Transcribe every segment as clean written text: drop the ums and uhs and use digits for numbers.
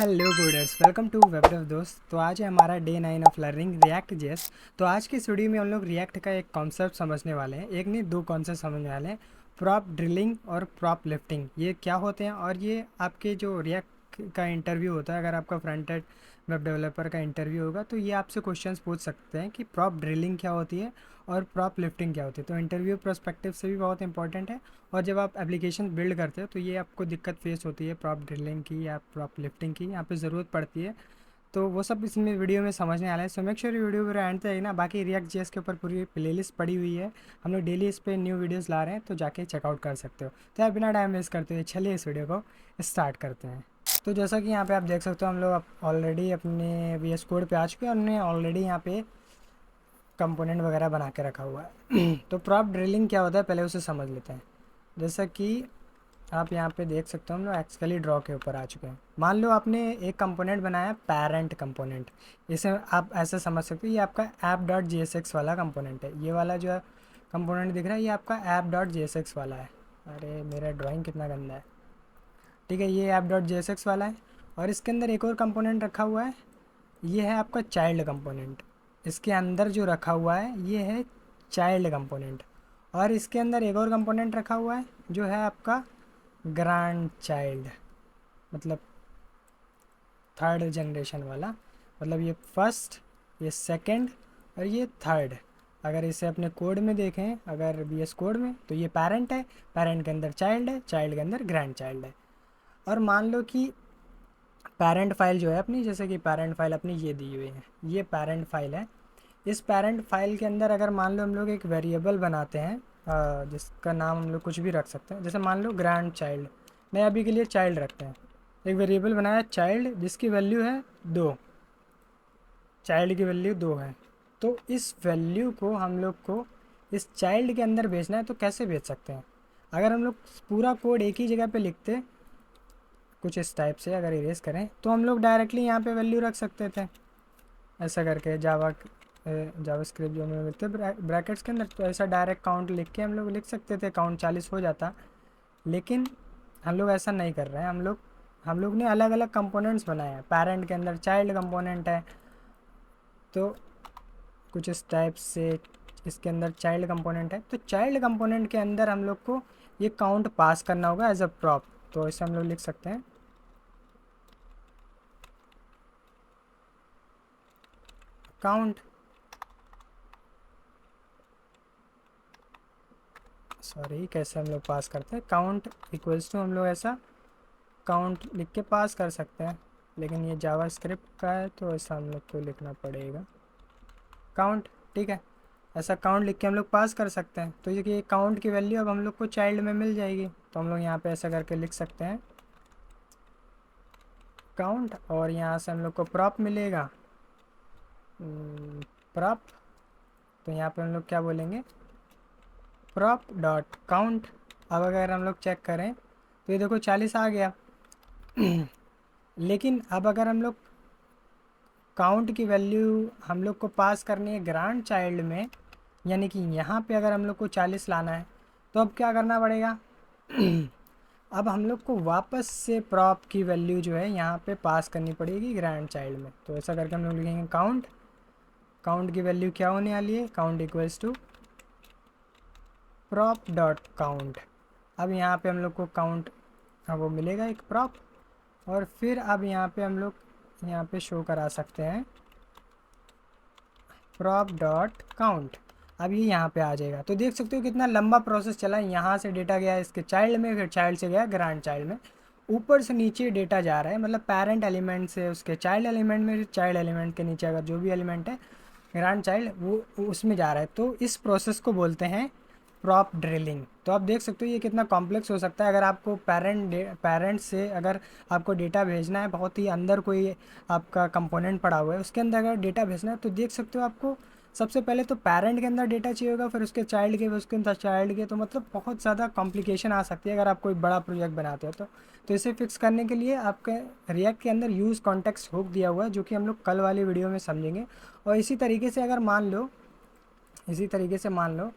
Hello coders, welcome to वेबडेव दोस्त। तो आज है हमारा day 9 of learning react JS. तो आज की इस वीडियो में हम लोग रिएक्ट का एक कॉन्सेप्ट समझने वाले हैं, एक नहीं दो कॉन्सेप्ट समझने वाले हैं। प्रॉप ड्रिलिंग और प्रॉप लिफ्टिंग, ये क्या होते हैं और ये आपके जो रिएक्ट का इंटरव्यू होता है, अगर आपका फ्रंट एंड वेब डेवलपर का इंटरव्यू होगा तो ये आपसे क्वेश्चंस पूछ सकते हैं कि प्रॉप ड्रिलिंग क्या होती है और प्रॉप लिफ्टिंग क्या होती है। तो इंटरव्यू पर्सपेक्टिव से भी बहुत इंपॉर्टेंट है। और जब आप एप्लीकेशन बिल्ड करते हो तो ये आपको दिक्कत फेस होती है प्रॉप ड्रिलिंग की या प्रॉप लिफ्टिंग की, यहाँ पे ज़रूरत पड़ती है। तो वो सब इसमें वीडियो में समझने वाला है। सो मेक श्योर वीडियो पूरा एंड तक ना। बाकी रिएक्ट जेएस के ऊपर पूरी प्लेलिस्ट पड़ी हुई है, हम लोग डेली इस पर न्यू वीडियोस ला रहे हैं, तो जाके चेकआउट कर सकते हो। तो यार बिना टाइम वेस्ट करते हुए चलिए इस वीडियो को स्टार्ट करते हैं। तो जैसा कि यहाँ पे आप देख सकते हो, हम लोग ऑलरेडी अपने VS कोड पे आ चुके हैं और हमने ऑलरेडी यहाँ पे कंपोनेंट वगैरह बना के रखा हुआ है। तो प्रॉप ड्रिलिंग क्या होता है पहले उसे समझ लेते हैं। जैसा कि आप यहाँ पे देख सकते हो, हम लोग एक्चुअली ड्रॉ के ऊपर आ चुके हैं। मान लो आपने एक कंपोनेंट बनाया, पेरेंट कंपोनेंट। इसे आप ऐसे समझ सकते हो, ये आपका app.jsx वाला कंपोनेंट है। ये वाला जो कंपोनेंट दिख रहा है ये आपका app.jsx वाला है। अरे मेरा ड्राइंग कितना गंदा है। ठीक है, ये app.jsx वाला है और इसके अंदर एक और कंपोनेंट रखा हुआ है, ये है आपका चाइल्ड कंपोनेंट। इसके अंदर जो रखा हुआ है ये है चाइल्ड कंपोनेंट। और इसके अंदर एक और कंपोनेंट रखा हुआ है जो है आपका ग्रैंड चाइल्ड, मतलब थर्ड जनरेशन वाला। मतलब ये फर्स्ट, ये सेकंड और ये थर्ड। अगर इसे अपने कोड में देखें, अगर VS कोड में, तो ये पेरेंट है, पेरेंट के अंदर चाइल्ड है, चाइल्ड के अंदर ग्रैंड चाइल्ड है। और मान लो कि पेरेंट फाइल जो है अपनी, जैसे कि पेरेंट फाइल अपनी ये दी हुई है, ये पेरेंट फाइल है। इस पेरेंट फाइल के अंदर अगर मान लो हम लोग एक वेरिएबल बनाते हैं, जिसका नाम हम लोग कुछ भी रख सकते हैं, जैसे मान लो ग्रैंड चाइल्ड। नहीं, अभी के लिए चाइल्ड रखते हैं। एक वेरिएबल बनाया चाइल्ड, जिसकी वैल्यू है 2। चाइल्ड की वैल्यू 2 है। तो इस वैल्यू को हम लोग को इस चाइल्ड के अंदर भेजना है, तो कैसे भेज सकते हैं? अगर हम लोग पूरा कोड एक ही जगह पे लिखते, कुछ इस टाइप से अगर इरेज करें, तो हम लोग डायरेक्टली यहाँ पे वैल्यू रख सकते थे ऐसा करके। जावा स्क्रिप्ट जो हमें मिलते ब्रैकेट्स के अंदर, तो ऐसा डायरेक्ट काउंट लिख के हम लोग लिख सकते थे, काउंट 40 हो जाता। लेकिन हम लोग ऐसा नहीं कर रहे हैं। हम लोग ने अलग अलग कंपोनेंट्स बनाए हैं। पेरेंट के अंदर चाइल्ड कंपोनेंट है, तो कुछ इस टाइप से इसके अंदर चाइल्ड कंपोनेंट है। तो चाइल्ड कंपोनेंट के अंदर हम लोग को ये काउंट पास करना होगा एज अ प्रॉप। तो इसे हम लोग लिख सकते हैं काउंट, सॉरी कैसे हम लोग पास करते हैं, काउंट इक्वल्स टू, हम लोग ऐसा काउंट लिख के पास कर सकते हैं। लेकिन ये जावा स्क्रिप्ट का है तो ऐसा हम लोग को लिखना पड़ेगा काउंट। ठीक है, ऐसा काउंट लिख के हम लोग पास कर सकते हैं। तो ये काउंट की वैल्यू अब हम लोग को चाइल्ड में मिल जाएगी। तो हम लोग यहाँ पे ऐसा करके लिख सकते हैं काउंट, और यहाँ से हम लोग को प्रॉप मिलेगा, प्रॉप। तो यहाँ पे हम लोग क्या बोलेंगे, प्रॉप डॉट काउंट। अब अगर हम लोग चेक करें तो ये देखो 40 आ गया। लेकिन अब अगर हम लोग काउंट की वैल्यू हम लोग को पास करनी है ग्रांड चाइल्ड में, यानी कि यहाँ पे अगर हम लोग को 40 लाना है, तो अब क्या करना पड़ेगा? अब हम लोग को वापस से प्रॉप की वैल्यू जो है यहाँ पे पास करनी पड़ेगी ग्रैंड चाइल्ड में। तो ऐसा करके हम लोग लिखेंगे काउंट, काउंट की वैल्यू क्या होने वाली है, count equals to prop dot count. अब यहाँ पे हम लोग को काउंट वो मिलेगा एक प्रॉप। और फिर अब यहाँ पे हम लोग यहाँ पे शो करा सकते हैं प्रॉप डॉट काउंट। अब ये यहाँ पे आ जाएगा। तो देख सकते हो कितना लंबा प्रोसेस चला। यहाँ से डेटा गया इसके चाइल्ड में, फिर चाइल्ड से गया ग्रैंड चाइल्ड में, ऊपर से नीचे डेटा जा रहा है। मतलब पेरेंट एलिमेंट से उसके चाइल्ड एलिमेंट में, चाइल्ड एलिमेंट के नीचे अगर जो भी एलिमेंट है ग्रैंड चाइल्ड, वो उसमें जा रहा है। तो इस प्रोसेस को बोलते हैं प्रॉप ड्रिलिंग। तो आप देख सकते हो ये कितना कॉम्प्लेक्स हो सकता है। अगर आपको पेरेंट से अगर आपको डेटा भेजना है, बहुत ही अंदर कोई आपका कंपोनेंट पड़ा हुआ है, उसके अंदर अगर डेटा भेजना है, तो देख सकते हो आपको सबसे पहले तो पेरेंट के अंदर डेटा चाहिए होगा, फिर उसके चाइल्ड के, फिर उसके अंदर चाइल्ड के। तो मतलब बहुत ज़्यादा कॉम्प्लिकेशन आ सकती है अगर आप कोई बड़ा प्रोजेक्ट बनाते हो तो इसे फिक्स करने के लिए आपके रिएक्ट के अंदर यूज़ कॉन्टेक्स्ट हुक दिया हुआ है, जो कि हम लोग कल वाली वीडियो में समझेंगे। और इसी तरीके से मान लो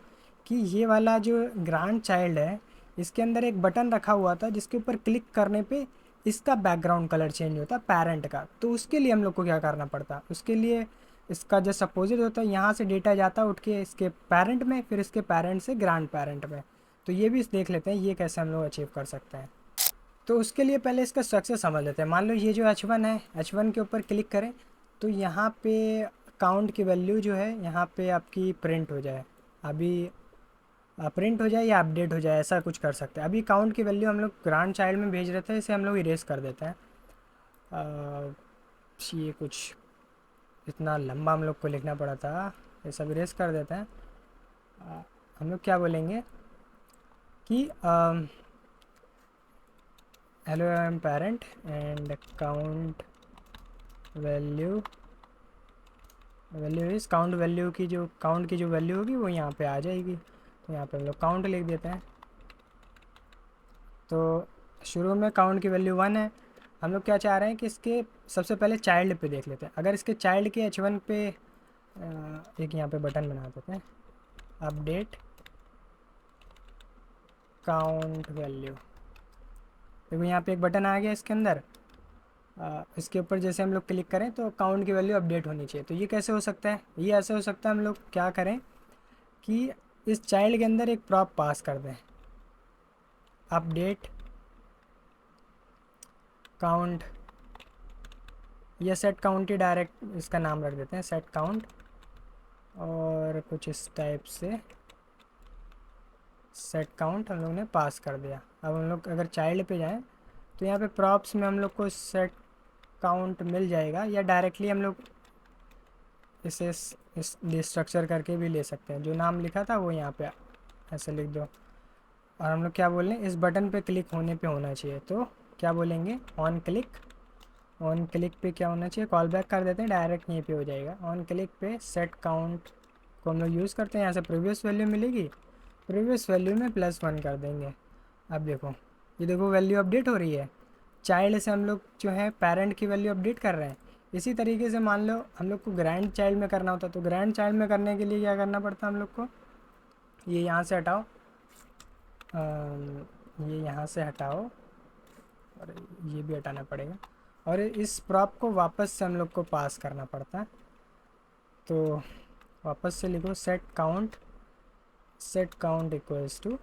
कि ये वाला जो ग्रैंड चाइल्ड है, इसके अंदर एक बटन रखा हुआ था जिसके ऊपर क्लिक करने पे इसका बैकग्राउंड कलर चेंज होता है पेरेंट का। तो उसके लिए हम लोग को क्या करना पड़ता, उसके लिए इसका जस्ट अपोजिट होता है, यहाँ से डेटा जाता उठ के इसके पेरेंट में, फिर इसके पेरेंट से ग्रैंड पेरेंट में। तो ये भी देख लेते हैं ये कैसे हम लोग अचीव कर सकते हैं। तो उसके लिए पहले इसका स्ट्रक्चर समझ लेते हैं। मान लो ये जो H1 है, H1 के ऊपर क्लिक करें तो यहाँ पे काउंट की वैल्यू जो है यहाँ पे आपकी प्रिंट हो जाए, अभी प्रिंट हो जाए या अपडेट हो जाए, ऐसा कुछ कर सकते हैं। अभी काउंट की वैल्यू हम लोग ग्रांड चाइल्ड में भेज रहे थे, इसे हम लोग इरेज कर देते हैं। ये कुछ इतना लंबा हम लोग को लिखना पड़ा था, ये सब इरेज कर देते हैं। हम लोग क्या बोलेंगे कि hello I am parent and count value इस काउंट वैल्यू की जो काउंट की जो वैल्यू होगी वो यहाँ पे आ जाएगी। तो यहाँ पे हम लोग काउंट लिख देते हैं। तो शुरू में काउंट की वैल्यू 1 है। हम लोग क्या चाह रहे हैं कि इसके सबसे पहले चाइल्ड पे देख लेते हैं। अगर इसके चाइल्ड के H1 पे एक यहाँ पे बटन बना देते हैं, अपडेट काउंट वैल्यू। देखो यहाँ पे एक बटन आ गया इसके अंदर। इसके ऊपर जैसे हम लोग क्लिक करें तो काउंट की वैल्यू अपडेट होनी चाहिए। तो ये कैसे हो सकता है, ये ऐसे हो सकता है हम लोग क्या करें कि इस चाइल्ड के अंदर एक प्रॉप पास कर दें, अपडेट काउंट या सेट काउंट ही डायरेक्ट इसका नाम रख देते हैं, सेट काउंट, और कुछ इस टाइप से सेट काउंट हम लोग ने पास कर दिया। अब हम लोग अगर चाइल्ड पे जाएं तो यहाँ पे प्रॉप्स में हम लोग को सेट काउंट मिल जाएगा, या डायरेक्टली हम लोग इसे इस स्ट्रक्चर करके भी ले सकते हैं। जो नाम लिखा था वो यहाँ पे ऐसे लिख दो, और हम लोग क्या बोल रहे हैं, इस बटन पे क्लिक होने पे होना चाहिए। तो क्या बोलेंगे, ऑन क्लिक पे क्या होना चाहिए, कॉल बैक कर देते हैं, डायरेक्ट यहीं पे हो जाएगा। ऑन क्लिक पे सेट काउंट को हम लोग यूज़ करते हैं, यहाँ से प्रीवियस वैल्यू मिलेगी, प्रीवियस वैल्यू में +1 कर देंगे। अब देखो ये देखो वैल्यू अपडेट हो रही है, चाइल्ड से हम लोग जो है पेरेंट की वैल्यू अपडेट कर रहे हैं। इसी तरीके से मान लो हम लोग को ग्रैंड चाइल्ड में करना होता, तो ग्रैंड चाइल्ड में करने के लिए क्या करना पड़ता हम लोग को, ये यहाँ से हटाओ, ये यहाँ से हटाओ, और ये भी हटाना पड़ेगा, और इस प्रॉप को वापस से हम लोग को पास करना पड़ता है। तो वापस से लिखो set count equals to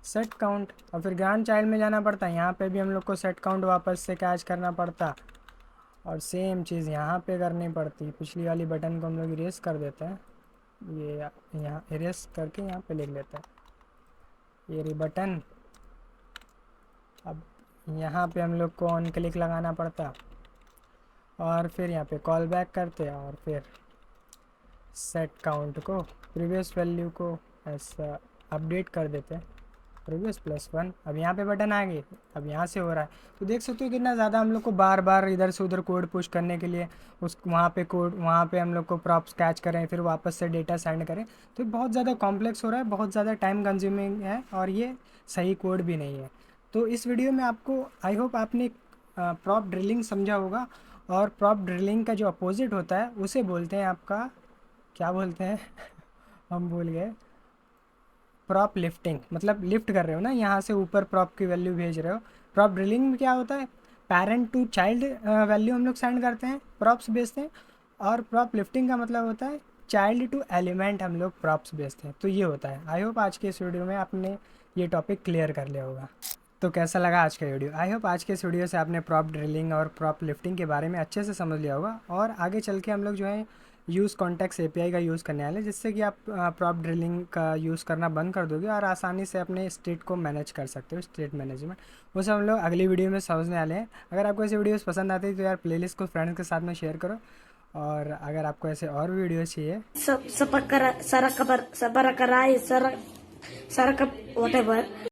set count, और फिर ग्रैंड चाइल्ड में जाना पड़ता है। यहाँ पे भी हम लोग को सेट काउंट वापस से कैच करना पड़ता, और सेम चीज़ यहाँ पे करनी पड़ती। पिछली वाली बटन को हम लोग इरेज कर देते हैं, ये यहाँ इरेज करके यहाँ पे लिख लेते हैं ये बटन। अब यहाँ पे हम लोग को ऑन क्लिक लगाना पड़ता, और फिर यहाँ पे कॉल बैक करते, और फिर सेट काउंट को प्रीवियस वैल्यू को ऐसा अपडेट कर देते हैं, प्रीवियस +1। अब यहाँ पे बटन आ गए, अब यहाँ से हो रहा है। तो देख सकते हो कितना ज़्यादा हम लोग को बार बार इधर से उधर कोड पुश करने के लिए उस वहाँ पे कोड, वहाँ पे हम लोग को प्रॉप्स कैच करें, फिर वापस से डेटा सेंड करें। तो बहुत ज़्यादा कॉम्प्लेक्स हो रहा है, बहुत ज़्यादा टाइम कंज्यूमिंग है, और ये सही कोड भी नहीं है। तो इस वीडियो में आपको आई होप आपने प्रॉप ड्रिलिंग समझा होगा। और प्रॉप ड्रिलिंग का जो अपोजिट होता है उसे बोलते हैं आपका, क्या बोलते हैं हम भूल गए, प्रॉप लिफ्टिंग। मतलब लिफ्ट कर रहे हो ना, यहाँ से ऊपर प्रॉप की वैल्यू भेज रहे हो। प्रॉप ड्रिलिंग में क्या होता है, पेरेंट टू चाइल्ड वैल्यू हम लोग सेंड करते हैं, प्रॉप्स भेजते हैं। और प्रॉप लिफ्टिंग का मतलब होता है चाइल्ड टू एलिमेंट हम लोग प्रॉप्स भेजते हैं। तो ये होता है। आई होप आज के इस वीडियो में आपने ये टॉपिक क्लियर कर लिया होगा। तो कैसा लगा आज का वीडियो, आई होप आज के इस वीडियो से आपने प्रॉप ड्रिलिंग और प्रॉप लिफ्टिंग के बारे में अच्छे से समझ लिया होगा। और आगे चल के हम लोग जो है यूज़ कॉन्टेक्स्ट API का यूज़ करने वाले, जिससे कि आप प्रॉप ड्रिलिंग का यूज़ करना बंद कर दोगे और आसानी से अपने स्टेट को मैनेज कर सकते हो, स्टेट मैनेजमेंट। वो सब हम लोग अगली वीडियो में समझने वाले हैं। अगर आपको ऐसे वीडियोस पसंद आती है तो यार प्लेलिस्ट को फ्रेंड्स के साथ में शेयर करो। और अगर आपको ऐसे और वीडियोस चाहिए, Sa, sa pagkara, sa rakapar, sa barakaraay, sa rakap, whatever.